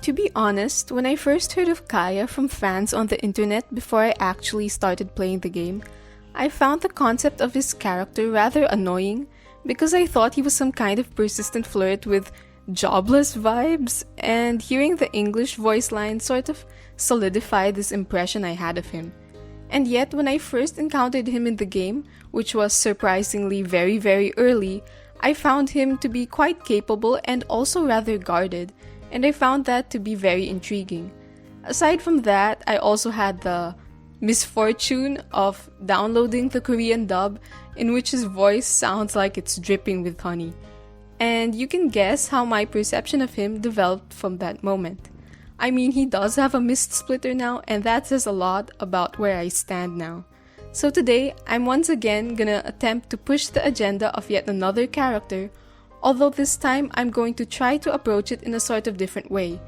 To be honest, when I first heard of Kaeya from fans on the internet before I actually started playing the game, I found the concept of his character rather annoying because I thought he was some kind of persistent flirt with jobless vibes, and hearing the English voice line sort of solidified this impression I had of him. And yet, when I first encountered him in the game, which was surprisingly very early, I found him to be quite capable and also rather guarded, and I found that to be very intriguing. Aside from that, I also had the misfortune of downloading the Korean dub, in which his voice sounds like it's dripping with honey. And you can guess how my perception of him developed from that moment. I mean, he does have a mist splitter now, and that says a lot about where I stand now. So today, I'm once again gonna attempt to push the agenda of yet another character, although this time I'm going to try to approach it in a sort of different way.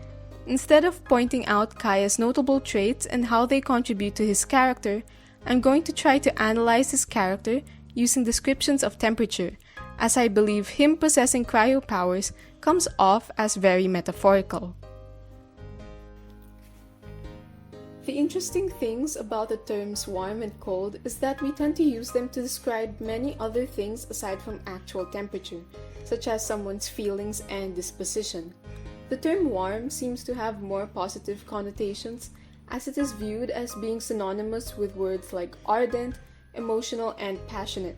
Instead of pointing out Kaeya's notable traits and how they contribute to his character, I'm going to try to analyze his character using descriptions of temperature, as I believe him possessing cryo powers comes off as very metaphorical. The interesting things about the terms warm and cold is that we tend to use them to describe many other things aside from actual temperature, such as someone's feelings and disposition. The term warm seems to have more positive connotations, as it is viewed as being synonymous with words like ardent, emotional, and passionate.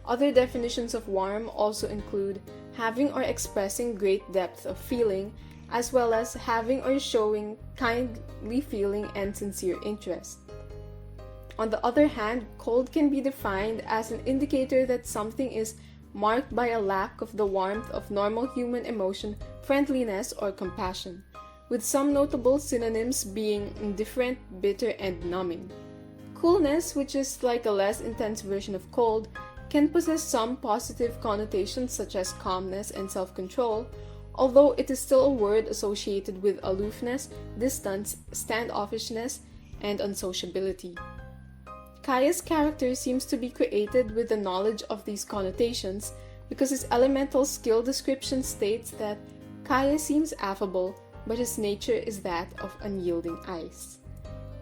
Other definitions of warm also include having or expressing great depth of feeling, as well as having or showing kindly feeling and sincere interest. On the other hand, cold can be defined as an indicator that something is marked by a lack of the warmth of normal human emotion, friendliness, or compassion, with some notable synonyms being indifferent, bitter, and numbing. Coolness, which is like a less intense version of cold, can possess some positive connotations such as calmness and self-control, although it is still a word associated with aloofness, distance, standoffishness, and unsociability. Kaeya's character seems to be created with the knowledge of these connotations because his elemental skill description states that Kaeya seems affable, but his nature is that of unyielding ice.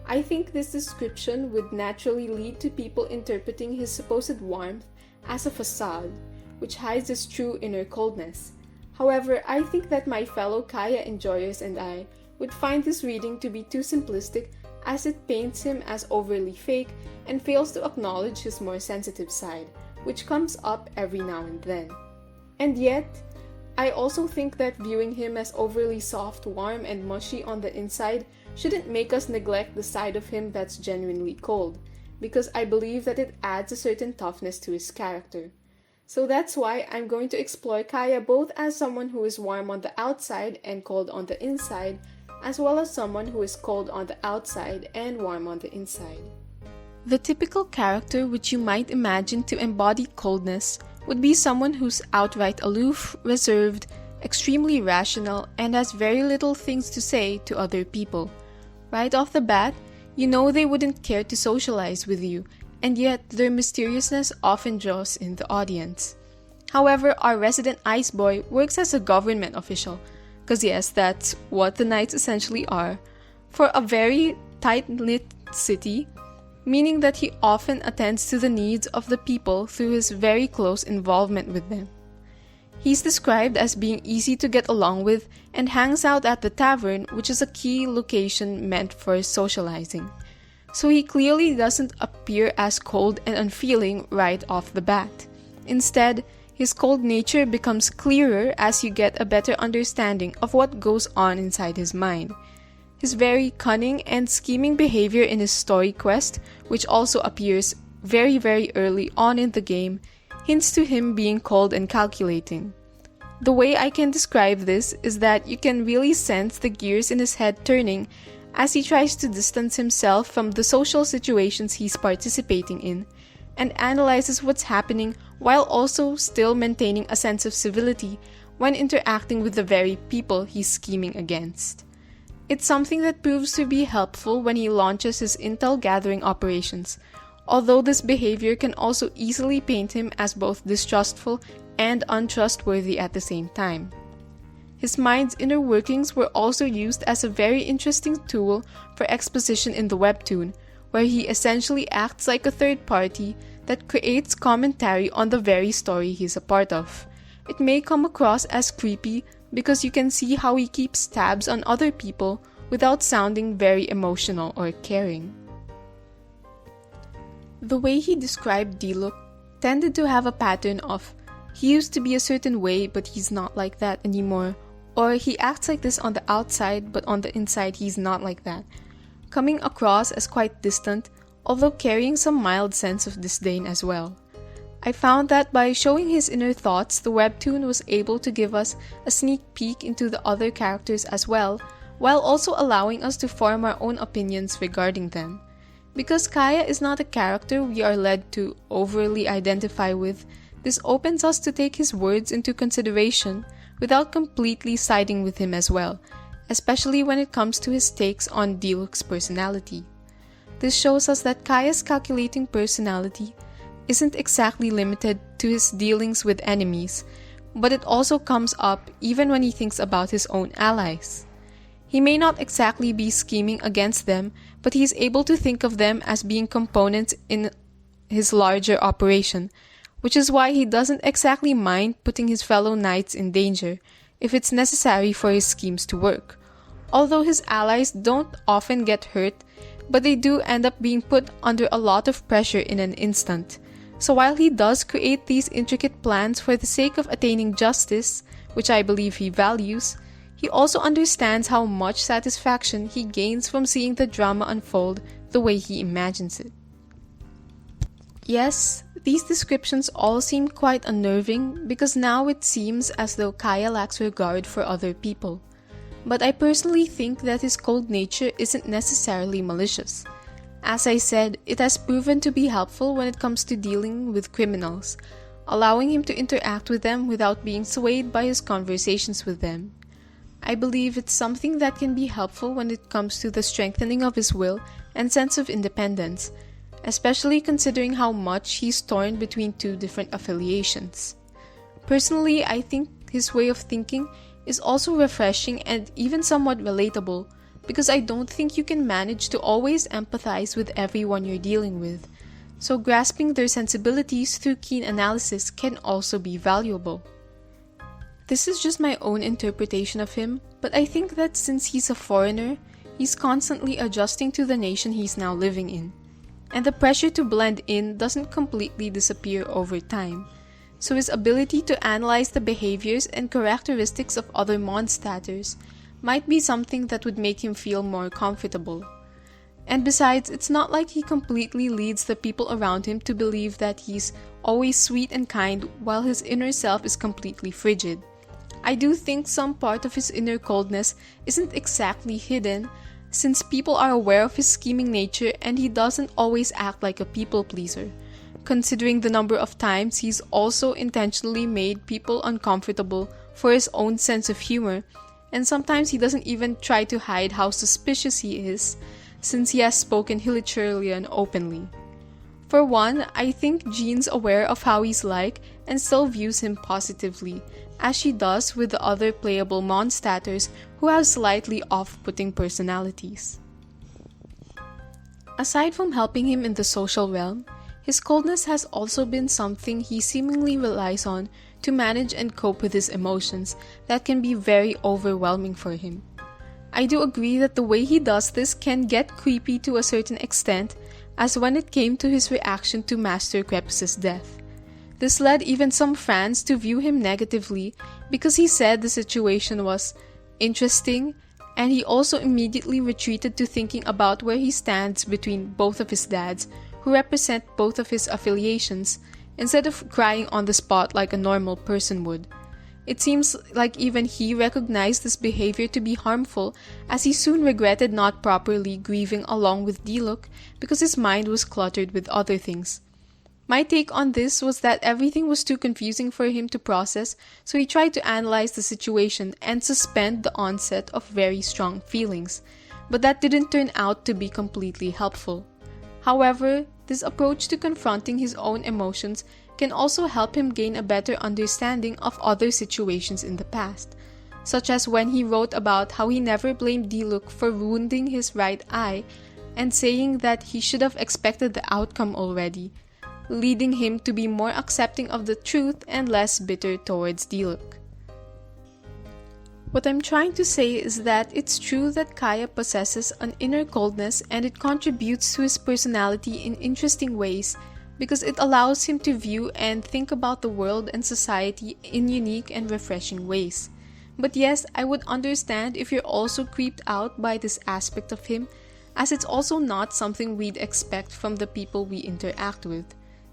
I think this description would naturally lead to people interpreting his supposed warmth as a facade, which hides his true inner coldness. However, I think that my fellow Kaeya enjoyers and I would find this reading to be too simplistic, as it paints him as overly fake and fails to acknowledge his more sensitive side, which comes up every now and then. And yet, I also think that viewing him as overly soft, warm, and mushy on the inside shouldn't make us neglect the side of him that's genuinely cold, because I believe that it adds a certain toughness to his character. So that's why I'm going to explore Kaeya both as someone who is warm on the outside and cold on the inside, as well as someone who is cold on the outside and warm on the inside. The typical character which you might imagine to embody coldness would be someone who's outright aloof, reserved, extremely rational, and has very little things to say to other people. Right off the bat, you know they wouldn't care to socialize with you, and yet their mysteriousness often draws in the audience. However, our resident ice boy works as a government official, because yes, that's what the knights essentially are, for a very tight-knit city, meaning that he often attends to the needs of the people through his very close involvement with them. He's described as being easy to get along with and hangs out at the tavern, which is a key location meant for socializing. So he clearly doesn't appear as cold and unfeeling right off the bat. Instead, his cold nature becomes clearer as you get a better understanding of what goes on inside his mind. His very cunning and scheming behavior in his story quest, which also appears very early on in the game, hints to him being cold and calculating. The way I can describe this is that you can really sense the gears in his head turning as he tries to distance himself from the social situations he's participating in, and analyzes what's happening while also still maintaining a sense of civility when interacting with the very people he's scheming against. It's something that proves to be helpful when he launches his intel gathering operations, although this behavior can also easily paint him as both distrustful and untrustworthy at the same time. His mind's inner workings were also used as a very interesting tool for exposition in the webtoon, where he essentially acts like a third party that creates commentary on the very story he's a part of. It may come across as creepy because you can see how he keeps tabs on other people without sounding very emotional or caring. The way he described D-Look tended to have a pattern of, he used to be a certain way but he's not like that anymore, or he acts like this on the outside but on the inside he's not like that, coming across as quite distant, although carrying some mild sense of disdain as well. I found that by showing his inner thoughts, the webtoon was able to give us a sneak peek into the other characters as well, while also allowing us to form our own opinions regarding them. Because Kaeya is not a character we are led to overly identify with, this opens us to take his words into consideration without completely siding with him as well, especially when it comes to his takes on D-Look's personality. This shows us that Kaeya's calculating personality isn't exactly limited to his dealings with enemies, but it also comes up even when he thinks about his own allies. He may not exactly be scheming against them, but he is able to think of them as being components in his larger operation, which is why he doesn't exactly mind putting his fellow knights in danger if it's necessary for his schemes to work. Although his allies don't often get hurt, but they do end up being put under a lot of pressure in an instant. So while he does create these intricate plans for the sake of attaining justice, which I believe he values, he also understands how much satisfaction he gains from seeing the drama unfold the way he imagines it. Yes, these descriptions all seem quite unnerving because now it seems as though Kaeya lacks regard for other people. But I personally think that his cold nature isn't necessarily malicious. As I said, it has proven to be helpful when it comes to dealing with criminals, allowing him to interact with them without being swayed by his conversations with them. I believe it's something that can be helpful when it comes to the strengthening of his will and sense of independence, especially considering how much he's torn between two different affiliations. Personally, I think his way of thinking is also refreshing and even somewhat relatable, because I don't think you can manage to always empathize with everyone you're dealing with, so grasping their sensibilities through keen analysis can also be valuable. This is just my own interpretation of him, but I think that since he's a foreigner, he's constantly adjusting to the nation he's now living in, and the pressure to blend in doesn't completely disappear over time, so his ability to analyze the behaviors and characteristics of other Mondstadters might be something that would make him feel more comfortable. And besides, it's not like he completely leads the people around him to believe that he's always sweet and kind while his inner self is completely frigid. I do think some part of his inner coldness isn't exactly hidden, since people are aware of his scheming nature and he doesn't always act like a people pleaser, considering the number of times he's also intentionally made people uncomfortable for his own sense of humor, and sometimes he doesn't even try to hide how suspicious he is, since he has spoken Hilichurlian openly. For one, I think Jean's aware of how he's like and still views him positively, as she does with the other playable Mondstadters who have slightly off-putting personalities. Aside from helping him in the social realm, his coldness has also been something he seemingly relies on to manage and cope with his emotions that can be very overwhelming for him. I do agree that the way he does this can get creepy to a certain extent, as when it came to his reaction to Master Krepus's death. This led even some fans to view him negatively because he said the situation was interesting, and he also immediately retreated to thinking about where he stands between both of his dads, who represent both of his affiliations, instead of crying on the spot like a normal person would. It seems like even he recognized this behavior to be harmful, as he soon regretted not properly grieving along with D-Look because his mind was cluttered with other things. My take on this was that everything was too confusing for him to process, so he tried to analyze the situation and suspend the onset of very strong feelings, but that didn't turn out to be completely helpful. However, this approach to confronting his own emotions can also help him gain a better understanding of other situations in the past, such as when he wrote about how he never blamed Diluc for wounding his right eye and saying that he should have expected the outcome already, leading him to be more accepting of the truth and less bitter towards Diluc. What I'm trying to say is that it's true that Kaeya possesses an inner coldness and it contributes to his personality in interesting ways because it allows him to view and think about the world and society in unique and refreshing ways. But yes, I would understand if you're also creeped out by this aspect of him, as it's also not something we'd expect from the people we interact with.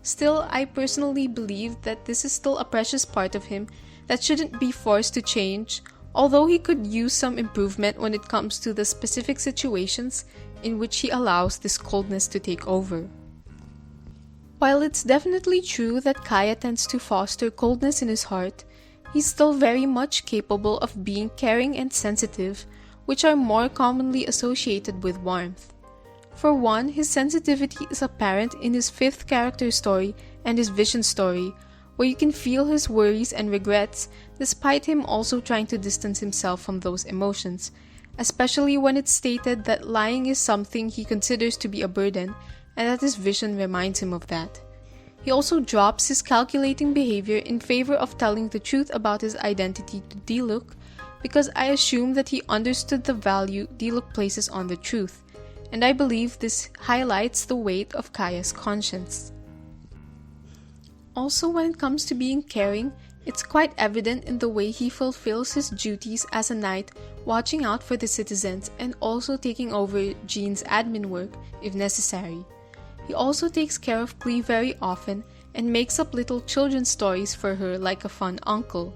Still, I personally believe that this is still a precious part of him that shouldn't be forced to change, although he could use some improvement when it comes to the specific situations in which he allows this coldness to take over. While it's definitely true that Kaeya tends to foster coldness in his heart, he's still very much capable of being caring and sensitive, which are more commonly associated with warmth. For one, his sensitivity is apparent in his 5th character story and his vision story, where you can feel his worries and regrets despite him also trying to distance himself from those emotions, especially when it's stated that lying is something he considers to be a burden and that his vision reminds him of that. He also drops his calculating behavior in favor of telling the truth about his identity to Diluc because I assume that he understood the value Diluc places on the truth, and I believe this highlights the weight of Kaeya's conscience. Also, when it comes to being caring, it's quite evident in the way he fulfills his duties as a knight, watching out for the citizens and also taking over Jean's admin work if necessary. He also takes care of Klee very often and makes up little children's stories for her like a fun uncle.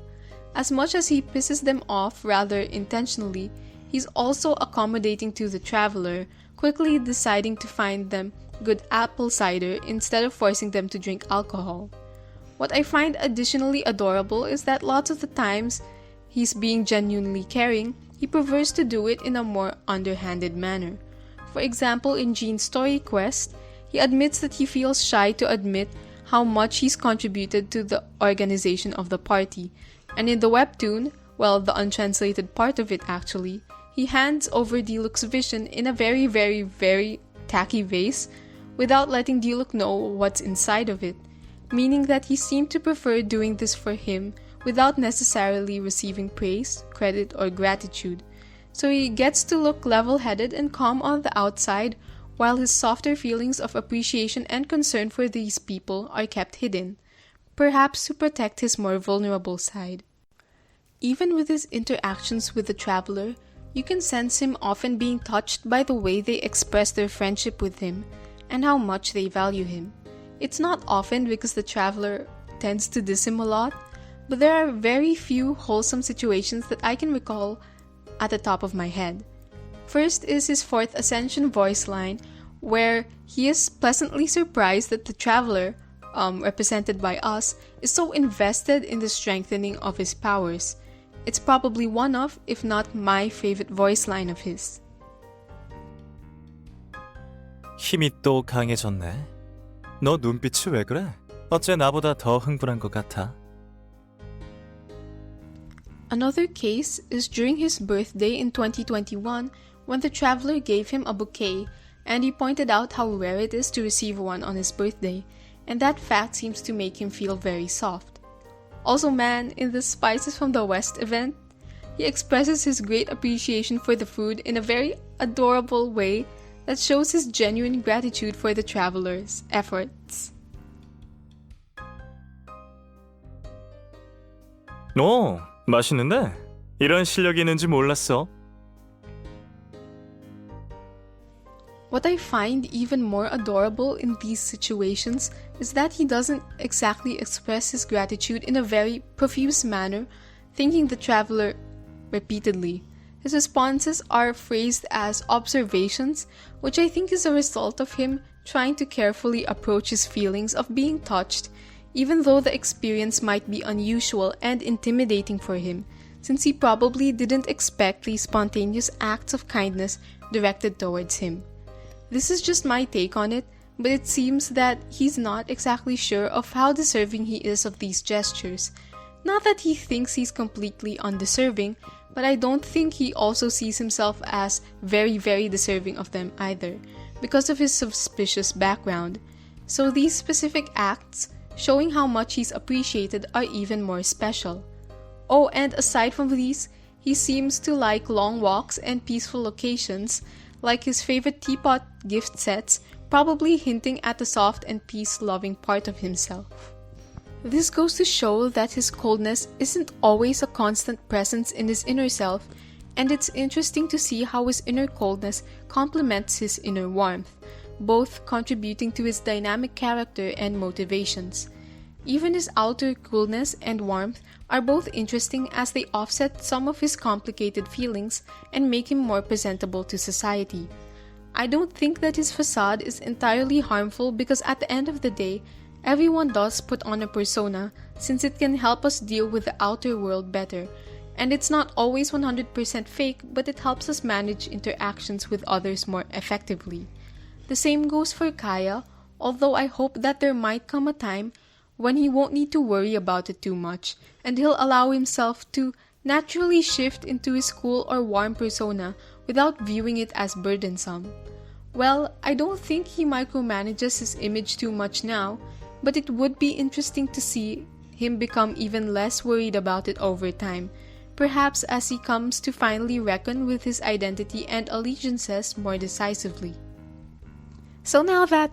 As much as he pisses them off rather intentionally, he's also accommodating to the traveler, quickly deciding to find them good apple cider instead of forcing them to drink alcohol. What I find additionally adorable is that lots of the times he's being genuinely caring, he prefers to do it in a more underhanded manner. For example, in Jean's story quest, he admits that he feels shy to admit how much he's contributed to the organization of the party, and in the webtoon, well, the untranslated part of it actually, he hands over Diluc's vision in a very tacky vase without letting Diluc know what's inside of it, meaning that he seemed to prefer doing this for him without necessarily receiving praise, credit, or gratitude. So he gets to look level-headed and calm on the outside, while his softer feelings of appreciation and concern for these people are kept hidden, perhaps to protect his more vulnerable side. Even with his interactions with the traveler, you can sense him often being touched by the way they express their friendship with him and how much they value him. It's not often because the traveler tends to diss him a lot, but there are very few wholesome situations that I can recall at the top of my head. First is his 4th Ascension voice line, where he is pleasantly surprised that the traveler, represented by us, is so invested in the strengthening of his powers. It's probably one of, if not my favorite voice line of his. 힘이 또 강해졌네. 너 눈빛이 왜 그래? 어째 나보다 더 흥분한 것 같아? Another case is during his birthday in 2021 when the traveler gave him a bouquet and he pointed out how rare it is to receive one on his birthday, and that fact seems to make him feel very soft. Also, man, in the Spices from the West event, he expresses his great appreciation for the food in a very adorable way that shows his genuine gratitude for the traveler's efforts. 오, 맛있는데? 이런 실력이 있는지 몰랐어. What I find even more adorable in these situations is that he doesn't exactly express his gratitude in a very profuse manner, thanking the traveler repeatedly. His responses are phrased as observations, which I think is a result of him trying to carefully approach his feelings of being touched, even though the experience might be unusual and intimidating for him, since he probably didn't expect these spontaneous acts of kindness directed towards him. This is just my take on it, but it seems that he's not exactly sure of how deserving he is of these gestures. Not that he thinks he's completely undeserving, but I don't think he also sees himself as very, very deserving of them either, because of his suspicious background. So these specific acts, showing how much he's appreciated, are even more special. Oh, and aside from these, he seems to like long walks and peaceful locations, like his favorite teapot gift sets, probably hinting at the soft and peace-loving part of himself. This goes to show that his coldness isn't always a constant presence in his inner self, and it's interesting to see how his inner coldness complements his inner warmth, both contributing to his dynamic character and motivations. Even his outer coolness and warmth are both interesting as they offset some of his complicated feelings and make him more presentable to society. I don't think that his facade is entirely harmful because at the end of the day, everyone does put on a persona since it can help us deal with the outer world better, and it's not always 100% fake, but it helps us manage interactions with others more effectively. The same goes for Kaeya, although I hope that there might come a time when he won't need to worry about it too much, and he'll allow himself to naturally shift into his cool or warm persona without viewing it as burdensome. Well, I don't think he micromanages his image too much now, but it would be interesting to see him become even less worried about it over time, perhaps as he comes to finally reckon with his identity and allegiances more decisively. So now that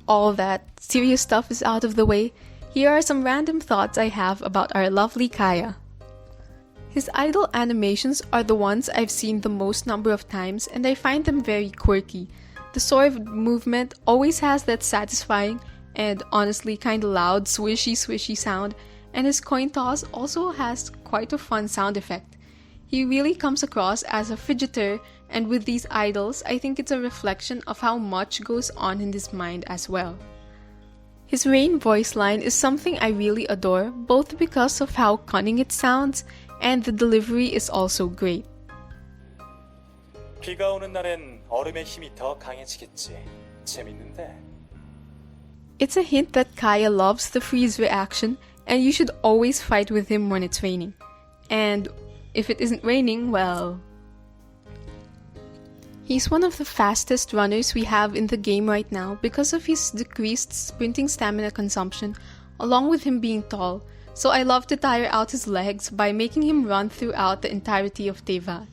all that serious stuff is out of the way, here are some random thoughts I have about our lovely Kaeya. His idol animations are the ones I've seen the most number of times, and I find them very quirky. The sword movement always has that satisfying and honestly kinda loud swishy sound, and his coin toss also has quite a fun sound effect. He really comes across as a fidgeter, and with these idols, I think it's a reflection of how much goes on in his mind as well. His Rain voice line is something I really adore, both because of how cunning it sounds, and the delivery is also great. 비가 오는 날엔 얼음의 힘이 더 강해지겠지. 재밌는데. It's a hint that Kaeya loves the freeze reaction, and you should always fight with him when it's raining. And if it isn't raining, well... He's one of the fastest runners we have in the game right now because of his decreased sprinting stamina consumption, along with him being tall, so I love to tire out his legs by making him run throughout the entirety of Tevat.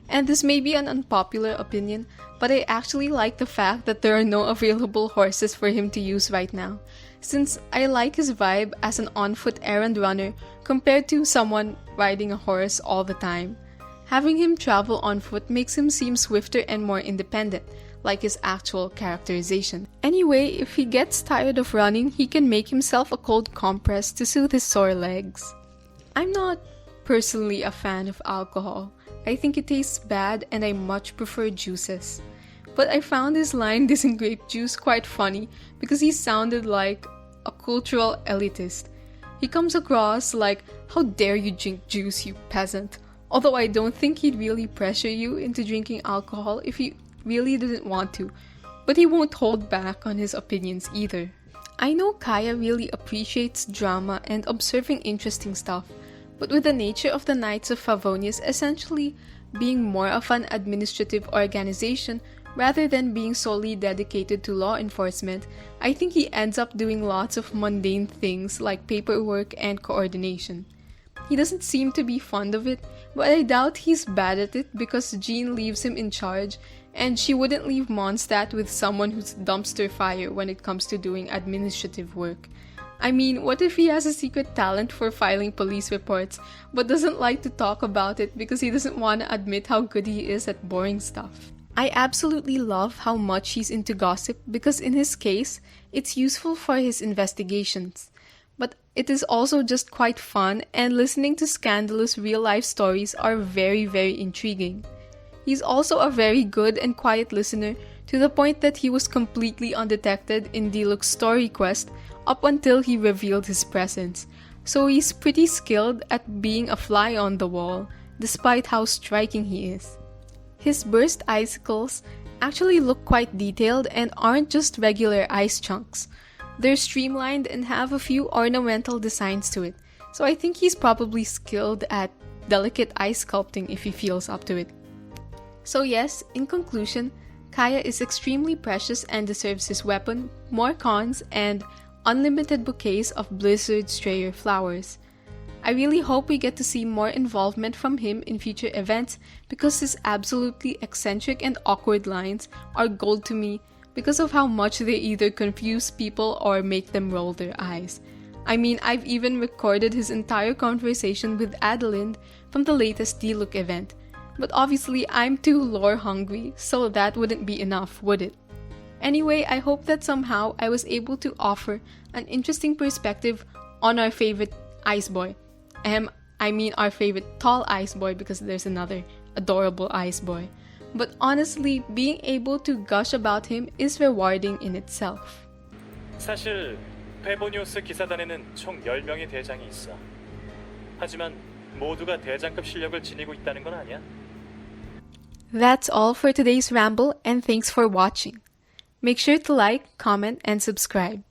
And this may be an unpopular opinion, but I actually like the fact that there are no available horses for him to use right now, since I like his vibe as an on-foot errand runner compared to someone riding a horse all the time. Having him travel on foot makes him seem swifter and more independent, like his actual characterization. Anyway, if he gets tired of running, he can make himself a cold compress to soothe his sore legs. I'm not personally a fan of alcohol. I think it tastes bad and I much prefer juices. But I found his line "This grape juice" quite funny because he sounded like a cultural elitist. He comes across like, "How dare you drink juice, you peasant?" Although I don't think he'd really pressure you into drinking alcohol if he really didn't want to, but he won't hold back on his opinions either. I know Kaeya really appreciates drama and observing interesting stuff, but with the nature of the Knights of Favonius essentially being more of an administrative organization rather than being solely dedicated to law enforcement, I think he ends up doing lots of mundane things like paperwork and coordination. He doesn't seem to be fond of it, but I doubt he's bad at it because Jean leaves him in charge, and she wouldn't leave Mondstadt with someone who's dumpster fire when it comes to doing administrative work. I mean, what if he has a secret talent for filing police reports, but doesn't like to talk about it because he doesn't want to admit how good he is at boring stuff? I absolutely love how much he's into gossip because in his case, it's useful for his investigations. But it is also just quite fun, and listening to scandalous real-life stories are very, very intriguing. He's also a very good and quiet listener to the point that he was completely undetected in Diluc's story quest up until he revealed his presence. So he's pretty skilled at being a fly on the wall, despite how striking he is. His burst icicles actually look quite detailed and aren't just regular ice chunks. They're streamlined and have a few ornamental designs to it, so I think he's probably skilled at delicate ice sculpting if he feels up to it. So yes, in conclusion, Kaeya is extremely precious and deserves his weapon, more cons, and unlimited bouquets of Blizzard Strayer flowers. I really hope we get to see more involvement from him in future events because his absolutely eccentric and awkward lines are gold to me because of how much they either confuse people or make them roll their eyes. I mean, I've even recorded his entire conversation with Adelind from the latest D-Look event, but obviously I'm too lore hungry, so that wouldn't be enough, would it? Anyway, I hope that somehow I was able to offer an interesting perspective on our favorite Ice Boy. I mean our favorite tall Ice Boy because there's another adorable Ice Boy. But honestly, being able to gush about him is rewarding in itself. 사실 페보니우스 기사단에는 총 10명의 대장이 있어. 하지만 모두가 대장급 실력을 지니고 있다는 건 아니야. That's all for today's ramble and thanks for watching. Make sure to like, comment, and subscribe.